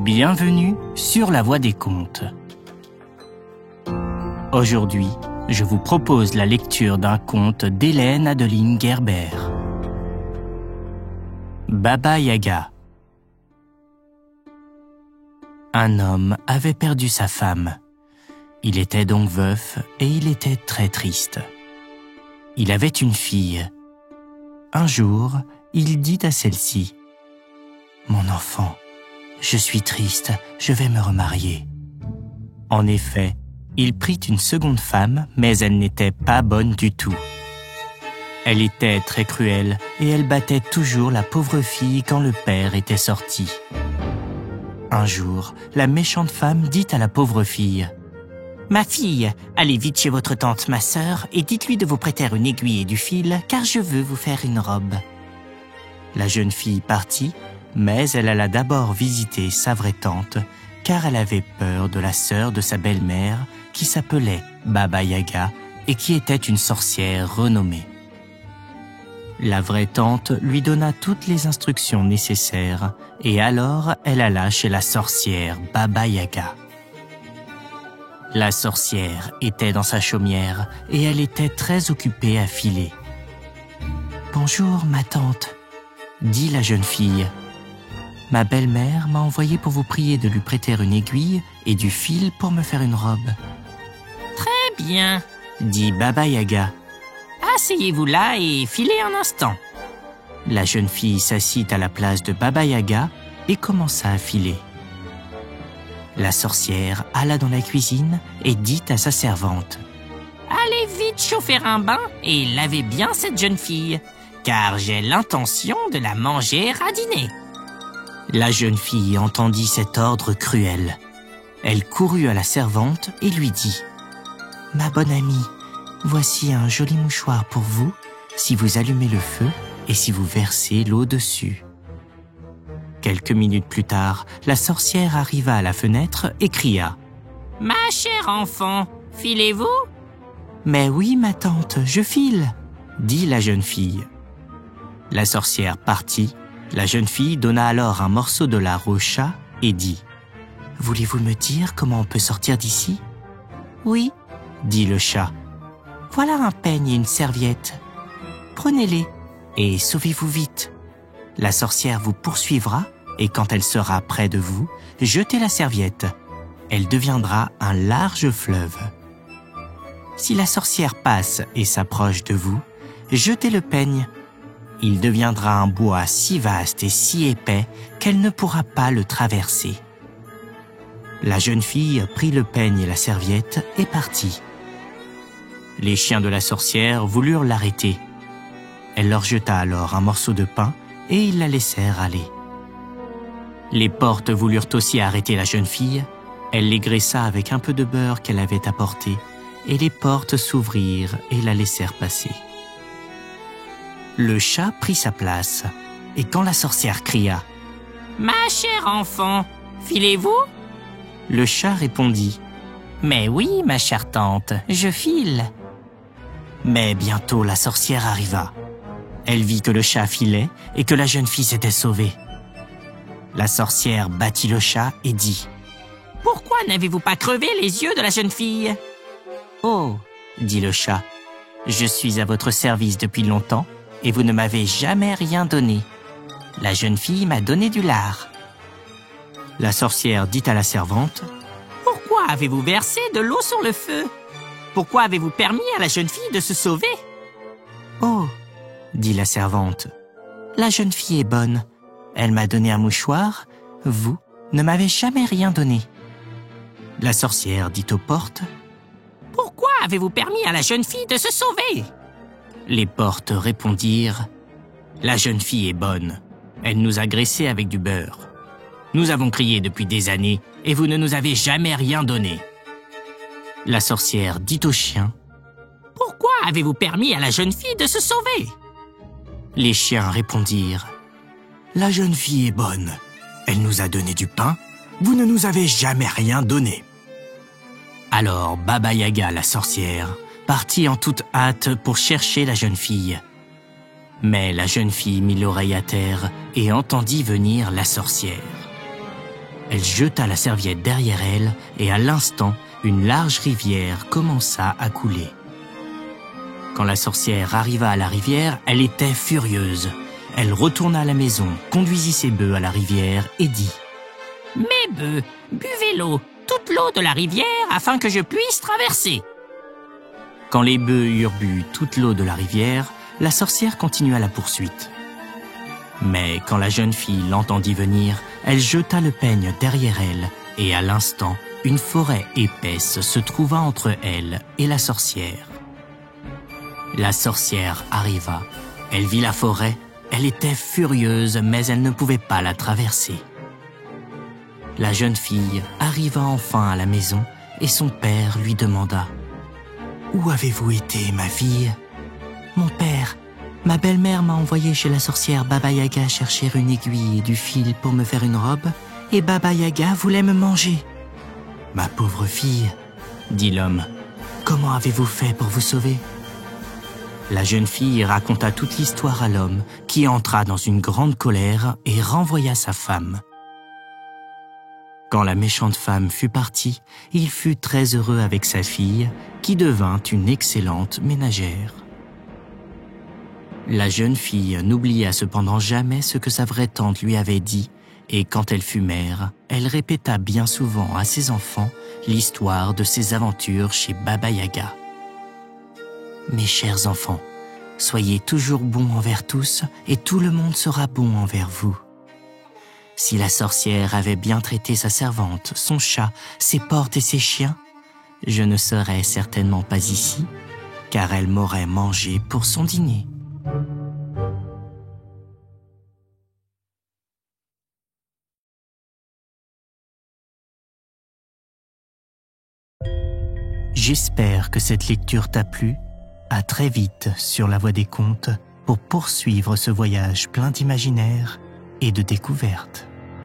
Bienvenue sur la Voie des Contes. Aujourd'hui, je vous propose la lecture d'un conte d'Hélène Adeline Gerber. Baba Yaga. Un homme avait perdu sa femme. Il était donc veuf et il était très triste. Il avait une fille. Un jour, il dit à celle-ci : « Mon enfant, je suis triste, je vais me remarier. » En effet, il prit une seconde femme, mais elle n'était pas bonne du tout. Elle était très cruelle et elle battait toujours la pauvre fille quand le père était sorti. Un jour, la méchante femme dit à la pauvre fille : « Ma fille, allez vite chez votre tante ma sœur et dites-lui de vous prêter une aiguille et du fil, car je veux vous faire une robe. » La jeune fille partit, mais elle alla d'abord visiter sa vraie tante, car elle avait peur de la sœur de sa belle-mère, qui s'appelait Baba Yaga et qui était une sorcière renommée. La vraie tante lui donna toutes les instructions nécessaires, et alors elle alla chez la sorcière Baba Yaga. La sorcière était dans sa chaumière et elle était très occupée à filer. « Bonjour, ma tante, » dit la jeune fille. « Ma belle-mère m'a envoyé pour vous prier de lui prêter une aiguille et du fil pour me faire une robe. »« Très bien, » dit Baba Yaga. « Asseyez-vous là et filez un instant. » La jeune fille s'assit à la place de Baba Yaga et commença à filer. La sorcière alla dans la cuisine et dit à sa servante : « Allez vite chauffer un bain et lavez bien cette jeune fille, car j'ai l'intention de la manger à dîner. » La jeune fille entendit cet ordre cruel. Elle courut à la servante et lui dit : « Ma bonne amie, voici un joli mouchoir pour vous, si vous allumez le feu et si vous versez l'eau dessus. » Quelques minutes plus tard, la sorcière arriva à la fenêtre et cria : « Ma chère enfant, filez-vous ?»« Mais oui, ma tante, je file, » dit la jeune fille. La sorcière partit. La jeune fille donna alors un morceau de lard au chat et dit : « Voulez-vous me dire comment on peut sortir d'ici ?»« Oui, » dit le chat. « Voilà un peigne et une serviette. Prenez-les et sauvez-vous vite. La sorcière vous poursuivra et quand elle sera près de vous, jetez la serviette. Elle deviendra un large fleuve. Si la sorcière passe et s'approche de vous, jetez le peigne. Il deviendra un bois si vaste et si épais qu'elle ne pourra pas le traverser. » La jeune fille prit le peigne et la serviette et partit. Les chiens de la sorcière voulurent l'arrêter. Elle leur jeta alors un morceau de pain et ils la laissèrent aller. Les portes voulurent aussi arrêter la jeune fille. Elle les graissa avec un peu de beurre qu'elle avait apporté et les portes s'ouvrirent et la laissèrent passer. Le chat prit sa place et quand la sorcière cria : « Ma chère enfant, filez-vous ?» Le chat répondit : « Mais oui, ma chère tante, je file. » Mais bientôt la sorcière arriva. Elle vit que le chat filait et que la jeune fille s'était sauvée. La sorcière battit le chat et dit : « Pourquoi n'avez-vous pas crevé les yeux de la jeune fille ?»« Oh, » dit le chat, « je suis à votre service depuis longtemps et vous ne m'avez jamais rien donné. La jeune fille m'a donné du lard. » La sorcière dit à la servante : « Pourquoi avez-vous versé de l'eau sur le feu ? Pourquoi avez-vous permis à la jeune fille de se sauver ?»« Oh, » dit la servante, « la jeune fille est bonne. Elle m'a donné un mouchoir. Vous ne m'avez jamais rien donné. » La sorcière dit aux portes : « Pourquoi avez-vous permis à la jeune fille de se sauver ?» Les portes répondirent : « La jeune fille est bonne. Elle nous a graissés avec du beurre. Nous avons crié depuis des années et vous ne nous avez jamais rien donné. » La sorcière dit aux chiens : « Pourquoi avez-vous permis à la jeune fille de se sauver ?» Les chiens répondirent : « La jeune fille est bonne. Elle nous a donné du pain. Vous ne nous avez jamais rien donné. » Alors Baba Yaga, la sorcière, partit en toute hâte pour chercher la jeune fille. Mais la jeune fille mit l'oreille à terre et entendit venir la sorcière. Elle jeta la serviette derrière elle et à l'instant, une large rivière commença à couler. Quand la sorcière arriva à la rivière, elle était furieuse. Elle retourna à la maison, conduisit ses bœufs à la rivière et dit « Mes bœufs, buvez l'eau, toute l'eau de la rivière afin que je puisse traverser. » Quand les bœufs eurent bu toute l'eau de la rivière, la sorcière continua la poursuite. Mais quand la jeune fille l'entendit venir, elle jeta le peigne derrière elle et à l'instant, une forêt épaisse se trouva entre elle et la sorcière. La sorcière arriva. Elle vit la forêt. Elle était furieuse, mais elle ne pouvait pas la traverser. La jeune fille arriva enfin à la maison et son père lui demanda « Où avez-vous été, ma fille ?»« Mon père, ma belle-mère m'a envoyé chez la sorcière Baba Yaga chercher une aiguille et du fil pour me faire une robe, et Baba Yaga voulait me manger. »« Ma pauvre fille, » dit l'homme, « comment avez-vous fait pour vous sauver ?» La jeune fille raconta toute l'histoire à l'homme, qui entra dans une grande colère et renvoya sa femme. Quand la méchante femme fut partie, il fut très heureux avec sa fille, qui devint une excellente ménagère. La jeune fille n'oublia cependant jamais ce que sa vraie tante lui avait dit, et quand elle fut mère, elle répéta bien souvent à ses enfants l'histoire de ses aventures chez Baba Yaga. Mes chers enfants, soyez toujours bons envers tous et tout le monde sera bon envers vous. Si la sorcière avait bien traité sa servante, son chat, ses porcs et ses chiens, je ne serais certainement pas ici, car elle m'aurait mangé pour son dîner. J'espère que cette lecture t'a plu. À très vite sur la Voie des Contes pour poursuivre ce voyage plein d'imaginaire et de découvertes.